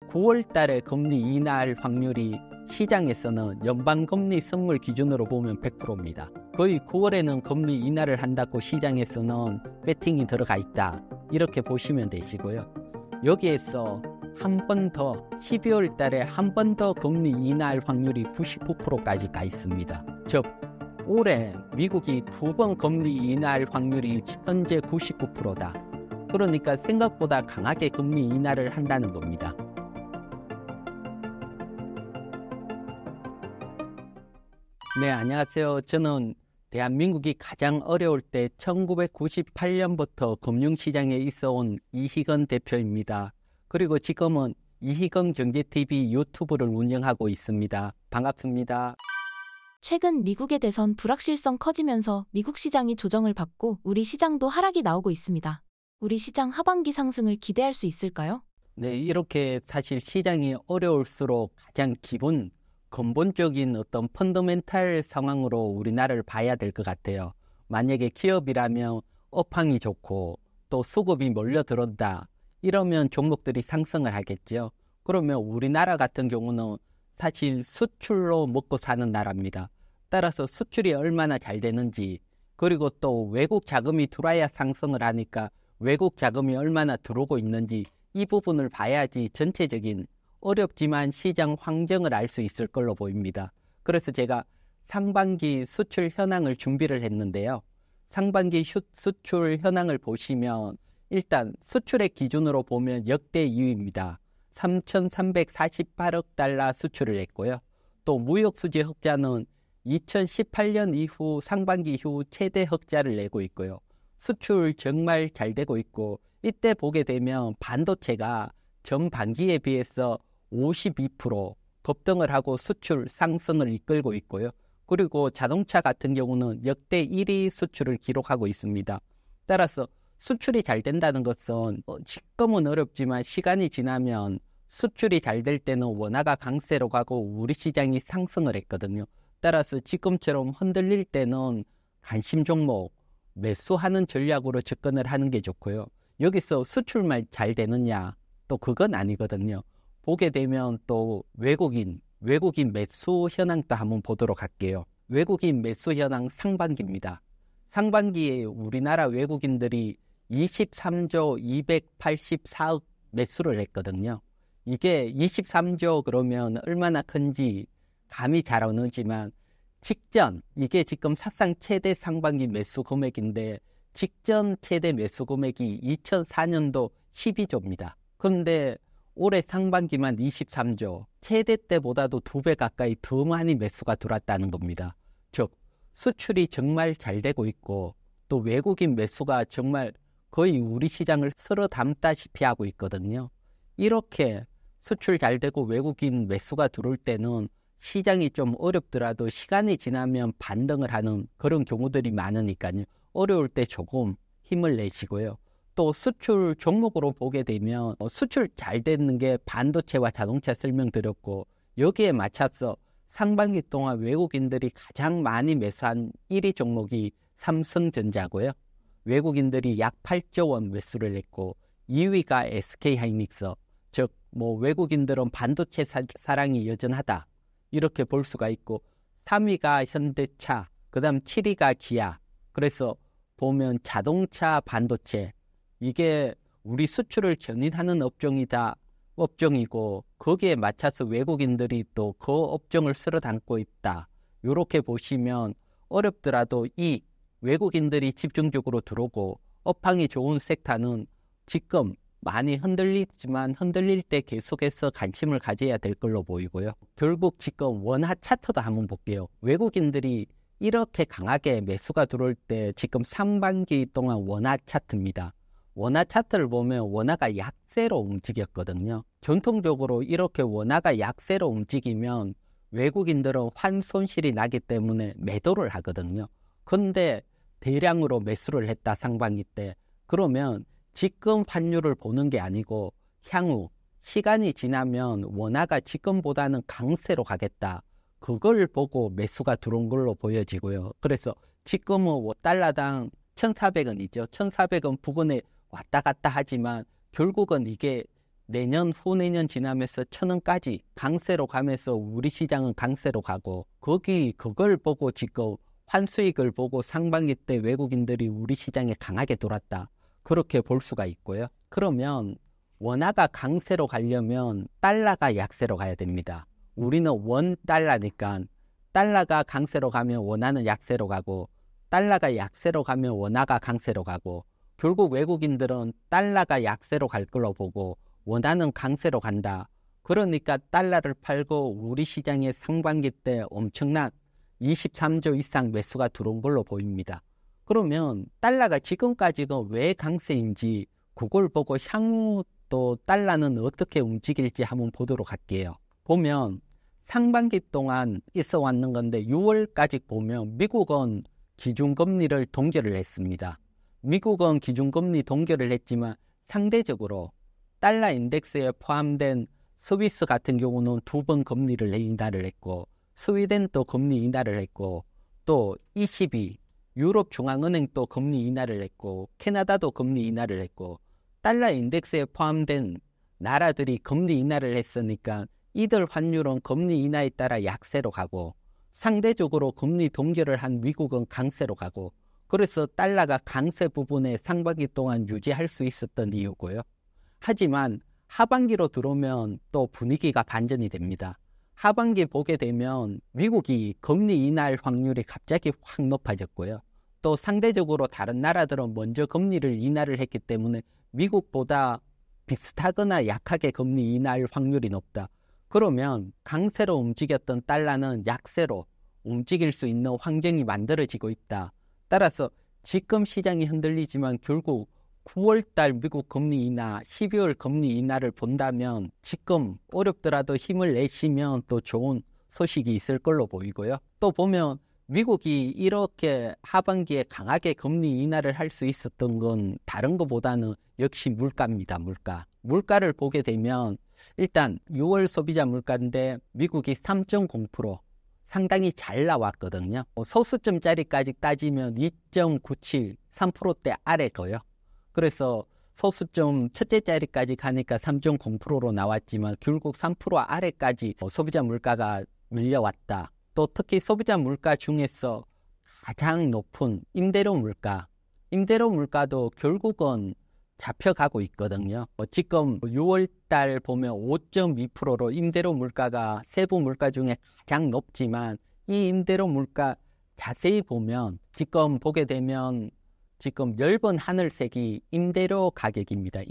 9월 달에 금리 인하할 확률이 시장에서는 연방금리 선물 기준으로 보면 100%입니다. 거의 9월에는 금리 인하를 한다고 시장에서는 배팅이 들어가 있다. 이렇게 보시면 되시고요. 여기에서 한 번 더 12월 달에 한 번 더 금리 인하할 확률이 99%까지 가 있습니다. 즉 올해 미국이 2번 금리 인하할 확률이 현재 99%다. 그러니까 생각보다 강하게 금리 인하를 한다는 겁니다. 네, 안녕하세요. 저는 대한민국이 가장 어려울 때 1998년부터 금융시장에 있어온 이희건 대표입니다. 그리고 지금은 이희건 경제TV 유튜브를 운영하고 있습니다. 반갑습니다. 최근 미국의 대선 불확실성 커지면서 미국 시장이 조정을 받고 우리 시장도 하락이 나오고 있습니다. 우리 시장 하반기 상승을 기대할 수 있을까요? 네, 이렇게 사실 시장이 어려울수록 가장 근본적인 어떤 펀더멘탈 상황으로 우리나라를 봐야 될 것 같아요. 만약에 기업이라면 업황이 좋고 또 수급이 몰려들어온다. 이러면 종목들이 상승을 하겠죠. 그러면 우리나라 같은 경우는 사실 수출로 먹고 사는 나라입니다. 따라서 수출이 얼마나 잘 되는지, 그리고 또 외국 자금이 들어와야 상승을 하니까 외국 자금이 얼마나 들어오고 있는지 이 부분을 봐야지 전체적인 어렵지만 시장 환경을 알 수 있을 걸로 보입니다. 그래서 제가 상반기 수출 현황을 준비를 했는데요. 상반기 수출 현황을 보시면 일단 수출의 기준으로 보면 역대 2위입니다. 3,348억 달러 수출을 했고요. 또 무역수지 흑자는 2018년 이후 상반기 이후 최대 흑자를 내고 있고요. 수출 정말 잘 되고 있고 이때 보게 되면 반도체가 전반기에 비해서 52% 급등을 하고 수출 상승을 이끌고 있고요. 그리고 자동차 같은 경우는 역대 1위 수출을 기록하고 있습니다. 따라서 수출이 잘 된다는 것은 지금은 어렵지만 시간이 지나면 수출이 잘 될 때는 원화가 강세로 가고 우리 시장이 상승을 했거든요. 따라서 지금처럼 흔들릴 때는 관심 종목 매수하는 전략으로 접근을 하는 게 좋고요. 여기서 수출만 잘 되느냐? 또 그건 아니거든요. 보게 되면 또 외국인 매수 현황도 한번 보도록 할게요. 외국인 매수 현황 상반기입니다. 상반기에 우리나라 외국인들이 23조 284억 매수를 했거든요. 이게 23조 그러면 얼마나 큰지 감이 잘 안 오지만 이게 지금 사상 최대 상반기 매수 금액인데 직전 최대 매수 금액이 2004년도 12조입니다. 그런데 올해 상반기만 23조, 최대 때보다도 2배 가까이 더 많이 매수가 들어왔다는 겁니다. 즉 수출이 정말 잘 되고 있고 또 외국인 매수가 정말 거의 우리 시장을 쓸어 담다시피 하고 있거든요. 이렇게 수출 잘 되고 외국인 매수가 들어올 때는 시장이 좀 어렵더라도 시간이 지나면 반등을 하는 그런 경우들이 많으니까요. 어려울 때 조금 힘을 내시고요. 또 수출 종목으로 보게 되면 수출 잘 되는 게 반도체와 자동차 설명드렸고 여기에 맞춰서 상반기 동안 외국인들이 가장 많이 매수한 1위 종목이 삼성전자고요. 외국인들이 약 8조 원 매수를 했고 2위가 SK하이닉스, 즉 외국인들은 반도체 사랑이 여전하다 이렇게 볼 수가 있고 3위가 현대차, 그 다음 7위가 기아. 그래서 보면 자동차 반도체 이게 우리 수출을 견인하는 업종이고 거기에 맞춰서 외국인들이 또 그 업종을 쓸어 담고 있다. 이렇게 보시면 어렵더라도 이 외국인들이 집중적으로 들어오고 업황이 좋은 섹터는 지금 많이 흔들리지만 흔들릴 때 계속해서 관심을 가져야 될 걸로 보이고요. 결국 지금 원화 차트도 한번 볼게요. 외국인들이 이렇게 강하게 매수가 들어올 때 지금 상반기 동안 원화 차트입니다. 원화 차트를 보면 원화가 약세로 움직였거든요. 전통적으로 이렇게 원화가 약세로 움직이면 외국인들은 환손실이 나기 때문에 매도를 하거든요. 근데 대량으로 매수를 했다 상반기 때. 그러면 지금 환율을 보는 게 아니고 향후 시간이 지나면 원화가 지금보다는 강세로 가겠다. 그걸 보고 매수가 들어온 걸로 보여지고요. 그래서 지금은 달러당 1,400원이죠. 1,400원 부근에 왔다 갔다 하지만 결국은 이게 내년, 후내년 지나면서 1,000원까지 강세로 가면서 우리 시장은 강세로 가고 그걸 보고 지금 환수익을 보고 상반기 때 외국인들이 우리 시장에 강하게 돌았다. 그렇게 볼 수가 있고요. 그러면 원화가 강세로 가려면 달러가 약세로 가야 됩니다. 우리는 원달러니까 달러가 강세로 가면 원화는 약세로 가고 달러가 약세로 가면 원화가 강세로 가고 결국 외국인들은 달러가 약세로 갈 걸로 보고 원화는 강세로 간다. 그러니까 달러를 팔고 우리 시장에 상반기 때 엄청난 23조 이상 매수가 들어온 걸로 보입니다. 그러면 달러가 지금까지가 왜 강세인지 그걸 보고 향후 또 달러는 어떻게 움직일지 한번 보도록 할게요. 보면 상반기 동안 있어 왔는 건데 6월까지 보면 미국은 기준금리를 동결을 했습니다. 미국은 기준금리 동결을 했지만 상대적으로 달러 인덱스에 포함된 스위스 같은 경우는 2번 금리를 인하를 했고 스웨덴도 금리 인하를 했고 또 ECB 유럽 중앙은행도 금리 인하를 했고 캐나다도 금리 인하를 했고 달러 인덱스에 포함된 나라들이 금리 인하를 했으니까 이들 환율은 금리 인하에 따라 약세로 가고 상대적으로 금리 동결을 한 미국은 강세로 가고 그래서 달러가 강세 부분에 상반기 동안 유지할 수 있었던 이유고요. 하지만 하반기로 들어오면 또 분위기가 반전이 됩니다. 하반기 보게 되면 미국이 금리 인하할 확률이 갑자기 확 높아졌고요. 또 상대적으로 다른 나라들은 먼저 금리를 인하를 했기 때문에 미국보다 비슷하거나 약하게 금리 인하할 확률이 높다. 그러면 강세로 움직였던 달러는 약세로 움직일 수 있는 환경이 만들어지고 있다. 따라서 지금 시장이 흔들리지만 결국 9월달 미국 금리 인하, 12월 금리 인하를 본다면 지금 어렵더라도 힘을 내시면 또 좋은 소식이 있을 걸로 보이고요. 또 보면 미국이 이렇게 하반기에 강하게 금리 인하를 할 수 있었던 건 다른 것보다는 역시 물가입니다. 물가를 보게 되면 일단 6월 소비자 물가인데 미국이 3.0% 상당히 잘 나왔거든요. 소수점짜리까지 따지면 2.97, 3%대 아래고요. 그래서 소수점 첫째 자리까지 가니까 3.0%로 나왔지만 결국 3% 아래까지 소비자 물가가 밀려왔다. 또 특히 소비자 물가 중에서 가장 높은 임대료 물가도 결국은 잡혀가고 있거든요. 지금 6월달 보면 5.2%로 임대료 물가가 세부 물가 중에 가장 높지만 이 임대료 물가 자세히 보면 지금 보게 되면 지금 엷은 하늘색이 임대료 가격입니다.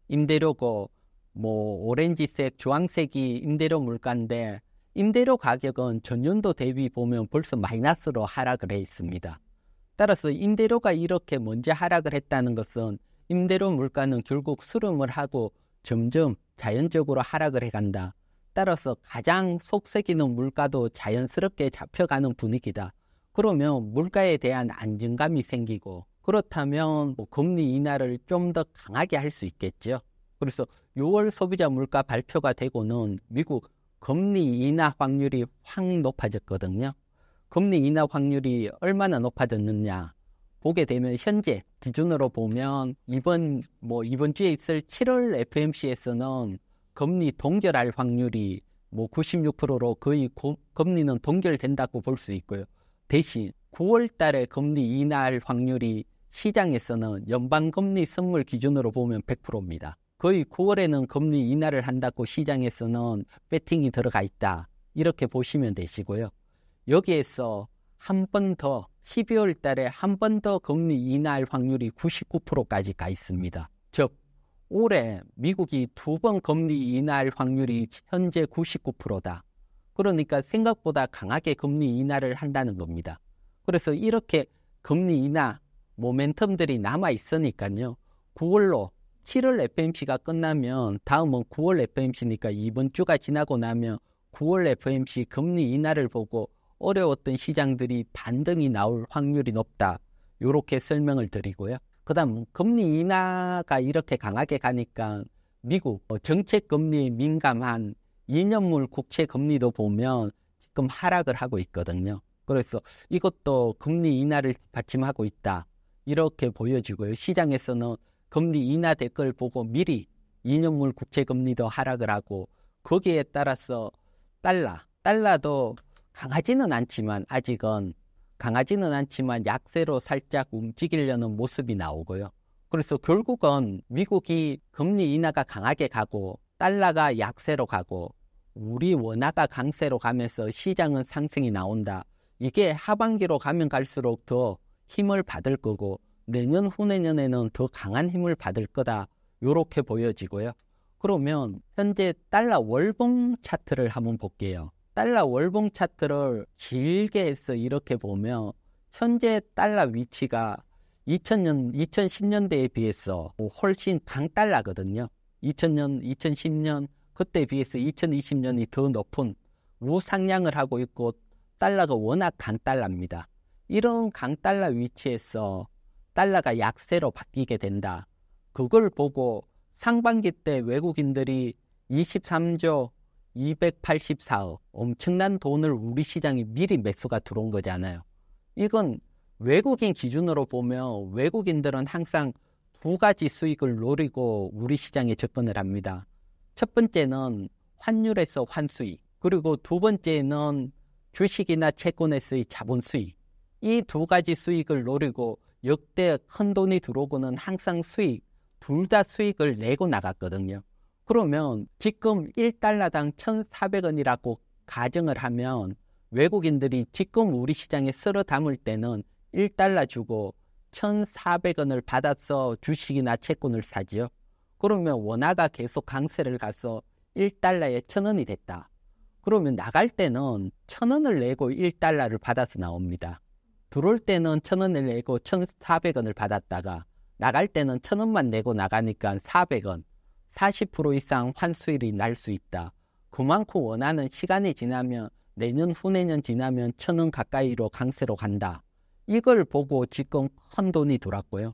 임대료고 오렌지색, 주황색이 임대료 물가인데 임대료 가격은 전년도 대비 보면 벌써 마이너스로 하락을 해 있습니다. 따라서 임대료가 이렇게 먼저 하락을 했다는 것은 임대료 물가는 결국 수렴을 하고 점점 자연적으로 하락을 해간다. 따라서 가장 속색이는 물가도 자연스럽게 잡혀가는 분위기다. 그러면 물가에 대한 안정감이 생기고 그렇다면 금리 인하를 좀 더 강하게 할 수 있겠죠. 그래서 6월 소비자 물가 발표가 되고는 미국 금리 인하 확률이 확 높아졌거든요. 금리 인하 확률이 얼마나 높아졌느냐 보게 되면 현재 기준으로 보면 이번 주에 있을 7월 FOMC에서는 금리 동결할 확률이 96%로 거의 금리는 동결된다고 볼 수 있고요. 대신 9월 달에 금리 인하할 확률이 시장에서는 연방금리 선물 기준으로 보면 100%입니다. 거의 9월에는 금리 인하를 한다고 시장에서는 배팅이 들어가 있다. 이렇게 보시면 되시고요. 여기에서 한 번 더 12월 달에 한 번 더 금리 인하할 확률이 99%까지 가 있습니다. 즉 올해 미국이 2번 금리 인하할 확률이 현재 99%다. 그러니까 생각보다 강하게 금리 인하를 한다는 겁니다. 그래서 이렇게 금리 인하 모멘텀들이 남아 있으니까요. 9월로 7월 FOMC가 끝나면 다음은 9월 FOMC니까 이번 주가 지나고 나면 9월 FOMC 금리 인하를 보고 어려웠던 시장들이 반등이 나올 확률이 높다. 이렇게 설명을 드리고요. 그 다음 금리 인하가 이렇게 강하게 가니까 미국 정책 금리에 민감한 2년물 국채 금리도 보면 지금 하락을 하고 있거든요. 그래서 이것도 금리 인하를 받침하고 있다. 이렇게 보여지고요. 시장에서는 금리 인하될 걸 보고 미리 2년물 국채 금리도 하락을 하고 거기에 따라서 달러도 강하지는 않지만 약세로 살짝 움직이려는 모습이 나오고요. 그래서 결국은 미국이 금리 인하가 강하게 가고 달러가 약세로 가고 우리 원화가 강세로 가면서 시장은 상승이 나온다. 이게 하반기로 가면 갈수록 더 힘을 받을 거고 내년 후내년에는 더 강한 힘을 받을 거다. 이렇게 보여지고요. 그러면 현재 달러 월봉 차트를 한번 볼게요. 달러 월봉 차트를 길게 해서 이렇게 보면 현재 달러 위치가 2010년대에 비해서 훨씬 강달러거든요. 2010년 그때에 비해서 2020년이 더 높은 우상향을 하고 있고 달러가 워낙 강달러입니다. 이런 강달러 위치에서 달러가 약세로 바뀌게 된다. 그걸 보고 상반기 때 외국인들이 23조 284억 엄청난 돈을 우리 시장에 미리 매수가 들어온 거잖아요. 이건 외국인 기준으로 보면 외국인들은 항상 두 가지 수익을 노리고 우리 시장에 접근을 합니다. 첫 번째는 환율에서 환수익, 그리고 두 번째는 주식이나 채권에서의 자본 수익. 이 두 가지 수익을 노리고 역대 큰 돈이 들어오고는 항상 둘 다 수익을 내고 나갔거든요. 그러면 지금 1달러당 1,400원이라고 가정을 하면 외국인들이 지금 우리 시장에 쓸어 담을 때는 1달러 주고 1,400원을 받아서 주식이나 채권을 사지요. 그러면 원화가 계속 강세를 가서 1달러에 1,000원이 됐다. 그러면 나갈 때는 1,000원을 내고 1달러를 받아서 나옵니다. 들어올 때는 1,000원을 내고 1,400원을 받았다가 나갈 때는 1,000원만 내고 나가니까 400원, 40% 이상 환수율이 날 수 있다. 그만큼 원하는 시간이 지나면 내년 후내년 지나면 1,000원 가까이로 강세로 간다. 이걸 보고 지금 큰 돈이 들어왔고요.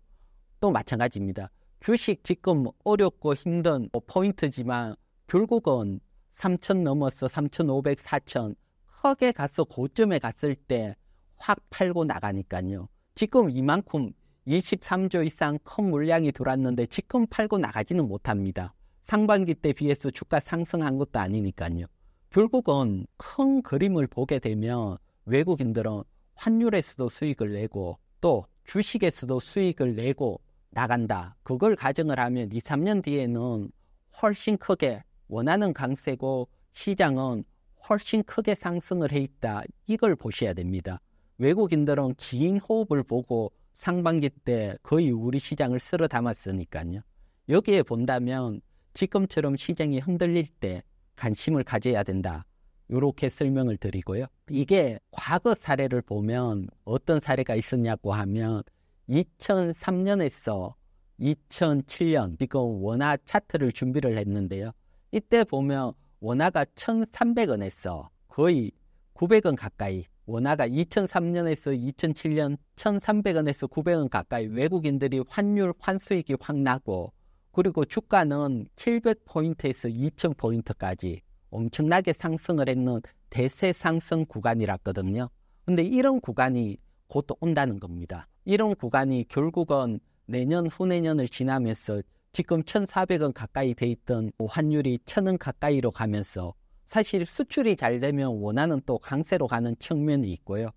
또 마찬가지입니다. 주식 지금 어렵고 힘든 포인트지만 결국은 3,000 넘어서 3,500, 4,000 크게 가서 고점에 갔을 때 확 팔고 나가니까요. 지금 이만큼 23조 이상 큰 물량이 들어왔는데 지금 팔고 나가지는 못합니다. 상반기 때 비해서 주가 상승한 것도 아니니까요. 결국은 큰 그림을 보게 되면 외국인들은 환율에서도 수익을 내고 또 주식에서도 수익을 내고 나간다. 그걸 가정을 하면 2, 3년 뒤에는 훨씬 크게 원하는 강세고 시장은 훨씬 크게 상승을 해 있다. 이걸 보셔야 됩니다. 외국인들은 긴 호흡을 보고 상반기 때 거의 우리 시장을 쓸어 담았으니까요. 여기에 본다면 지금처럼 시장이 흔들릴 때 관심을 가져야 된다. 이렇게 설명을 드리고요. 이게 과거 사례를 보면 어떤 사례가 있었냐고 하면 2003년에서 2007년 지금 원화 차트를 준비를 했는데요. 이때 보면 원화가 1,300원에서 거의 900원 가까이 원화가 2003년에서 2007년 1,300원에서 900원 가까이 외국인들이 환수익이 확 나고 그리고 주가는 700포인트에서 2,000포인트까지 엄청나게 상승을 했는 대세 상승 구간이랐거든요. 근데 이런 구간이 곧 온다는 겁니다. 이런 구간이 결국은 내년 후내년을 지나면서 지금 1,400원 가까이 돼 있던 환율이 1,000원 가까이로 가면서 사실 수출이 잘 되면 원화는 또 강세로 가는 측면이 있고요.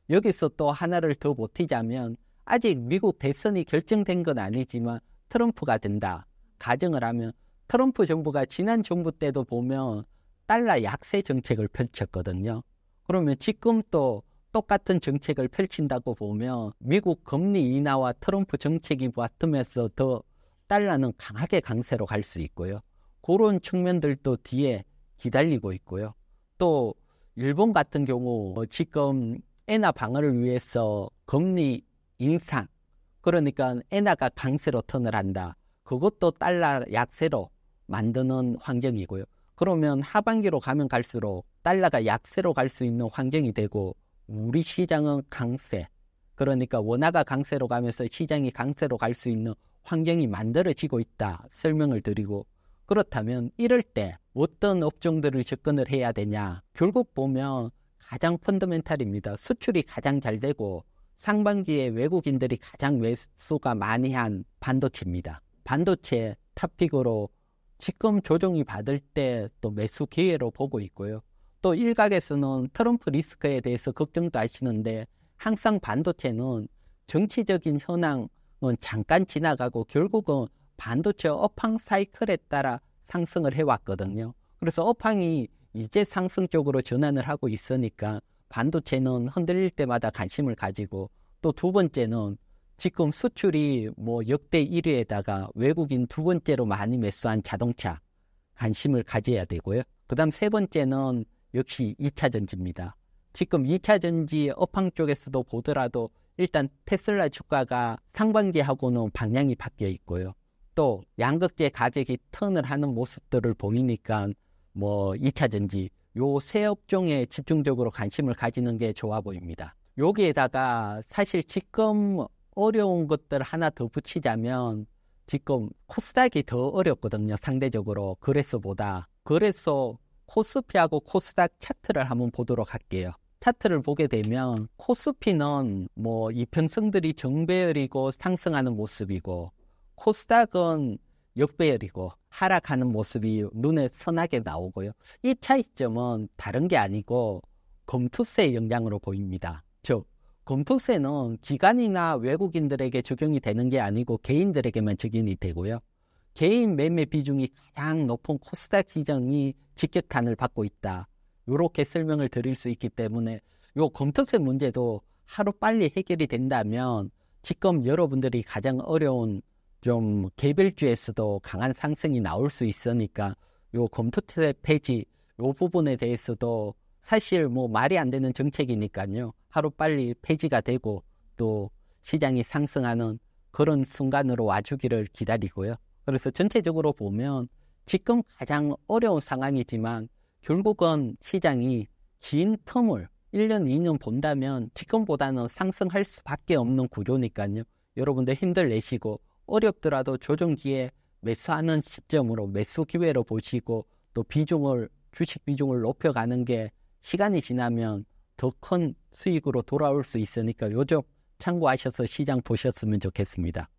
여기서 또 하나를 더 보태자면 아직 미국 대선이 결정된 건 아니지만 트럼프가 된다. 가정을 하면 트럼프 정부가 지난 정부 때도 보면 달러 약세 정책을 펼쳤거든요. 그러면 지금 또 똑같은 정책을 펼친다고 보면 미국 금리 인하와 트럼프 정책이 맞으면서 더 달러는 강하게 강세로 갈 수 있고요. 그런 측면들도 뒤에 기다리고 있고요. 또 일본 같은 경우 지금 엔화 방어를 위해서 금리 인상, 그러니까 엔화가 강세로 턴을 한다. 그것도 달러 약세로 만드는 환경이고요. 그러면 하반기로 가면 갈수록 달러가 약세로 갈 수 있는 환경이 되고 우리 시장은 강세, 그러니까 원화가 강세로 가면서 시장이 강세로 갈 수 있는 환경이 만들어지고 있다 설명을 드리고, 그렇다면 이럴 때 어떤 업종들을 접근을 해야 되냐? 결국 보면 가장 펀더멘탈입니다. 수출이 가장 잘 되고 상반기에 외국인들이 가장 매수가 많이 한 반도체입니다. 반도체 탑픽으로 지금 조정이 받을 때 또 매수 기회로 보고 있고요. 또 일각에서는 트럼프 리스크에 대해서 걱정도 하시는데 항상 반도체는 정치적인 현황은 잠깐 지나가고 결국은 반도체 업황 사이클에 따라 상승을 해왔거든요. 그래서 업황이 이제 상승 쪽으로 전환을 하고 있으니까 반도체는 흔들릴 때마다 관심을 가지고, 또 두 번째는 지금 수출이 뭐 역대 1위에다가 외국인 두 번째로 많이 매수한 자동차 관심을 가져야 되고요. 그 다음 세 번째는 역시 2차 전지입니다. 지금 2차 전지 업황 쪽에서도 보더라도 일단 테슬라 주가가 상반기하고는 방향이 바뀌어 있고요. 또 양극재 가격이 턴을 하는 모습들을 보이니까 뭐 2차 전지 요 세 업종에 집중적으로 관심을 가지는 게 좋아 보입니다. 여기에다가 사실 지금 어려운 것들 하나 더 붙이자면 지금 코스닥이 더 어렵거든요. 상대적으로 거래소보다. 그래서 코스피하고 코스닥 차트를 한번 보도록 할게요. 차트를 보게 되면 코스피는 뭐 이평선들이 정배열이고 상승하는 모습이고, 코스닥은 역배열이고 하락하는 모습이 눈에 선하게 나오고요. 이 차이점은 다른 게 아니고 검투세 영향으로 보입니다. 즉 검투세는 기관이나 외국인들에게 적용이 되는 게 아니고 개인들에게만 적용이 되고요. 개인 매매 비중이 가장 높은 코스닥 시장이 직격탄을 받고 있다. 이렇게 설명을 드릴 수 있기 때문에 이 검투세 문제도 하루빨리 해결이 된다면 지금 여러분들이 가장 어려운 좀 개별주에서도 강한 상승이 나올 수 있으니까 이 검투세 폐지 이 부분에 대해서도 사실 뭐 말이 안 되는 정책이니까요. 하루빨리 폐지가 되고 또 시장이 상승하는 그런 순간으로 와주기를 기다리고요. 그래서 전체적으로 보면 지금 가장 어려운 상황이지만 결국은 시장이 긴 텀을 1년, 2년 본다면 지금보다는 상승할 수밖에 없는 구조니까요. 여러분들 힘들 내시고 어렵더라도 조정기에 매수하는 시점으로 매수 기회로 보시고 또 주식 비중을 높여가는 게 시간이 지나면 더 큰 수익으로 돌아올 수 있으니까 요점 참고하셔서 시장 보셨으면 좋겠습니다.